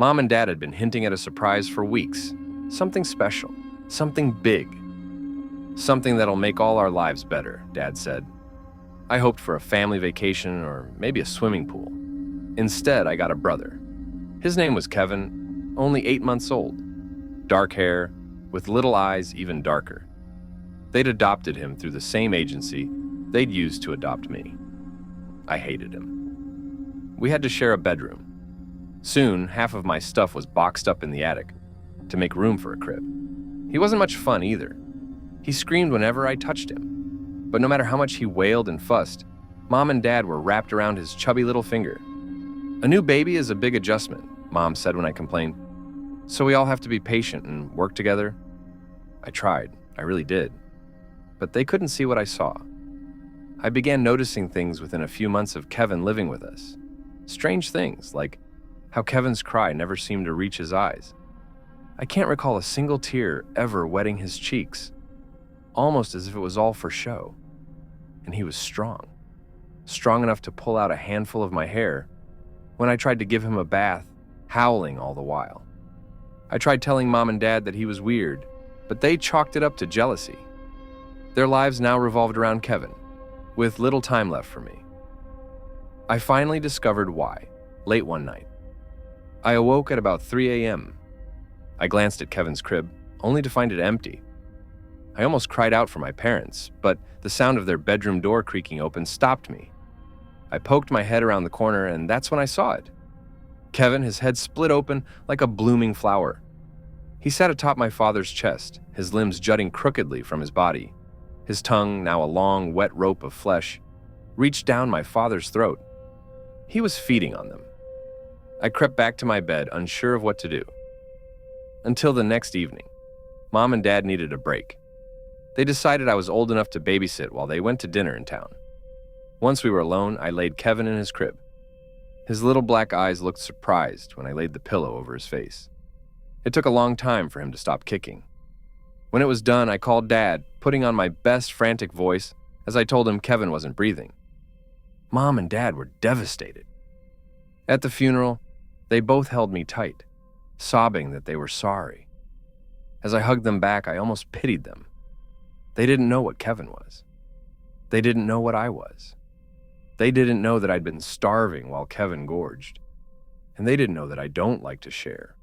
Mom and Dad had been hinting at a surprise for weeks. Something special, something big, something that'll make all our lives better, Dad said. I hoped for a family vacation or maybe a swimming pool. Instead, I got a brother. His name was Kevin, only 8 months old. Dark hair, with little eyes even darker. They'd adopted him through the same agency they'd used to adopt me. I hated him. We had to share a bedroom. Soon, half of my stuff was boxed up in the attic to make room for a crib. He wasn't much fun either. He screamed whenever I touched him. But no matter how much he wailed and fussed, Mom and Dad were wrapped around his chubby little finger. A new baby is a big adjustment, Mom said when I complained. So we all have to be patient and work together. I tried, I really did. But they couldn't see what I saw. I began noticing things within a few months of Kevin living with us. Strange things, like how Kevin's cry never seemed to reach his eyes. I can't recall a single tear ever wetting his cheeks, almost as if it was all for show. And he was strong enough to pull out a handful of my hair when I tried to give him a bath, howling all the while. I tried telling Mom and Dad that he was weird, but they chalked it up to jealousy. Their lives now revolved around Kevin, with little time left for me. I finally discovered why, late one night. I awoke at about 3 a.m. I glanced at Kevin's crib, only to find it empty. I almost cried out for my parents, but the sound of their bedroom door creaking open stopped me. I poked my head around the corner, and that's when I saw it. Kevin, his head split open like a blooming flower. He sat atop my father's chest, his limbs jutting crookedly from his body. His tongue, now a long, wet rope of flesh, reached down my father's throat. He was feeding on them. I crept back to my bed, unsure of what to do. Until the next evening. Mom and Dad needed a break. They decided I was old enough to babysit while they went to dinner in town. Once we were alone, I laid Kevin in his crib. His little black eyes looked surprised when I laid the pillow over his face. It took a long time for him to stop kicking. When it was done, I called Dad, putting on my best frantic voice as I told him Kevin wasn't breathing. Mom and Dad were devastated. At the funeral, they both held me tight, sobbing that they were sorry. As I hugged them back, I almost pitied them. They didn't know what Kevin was. They didn't know what I was. They didn't know that I'd been starving while Kevin gorged. And they didn't know that I don't like to share.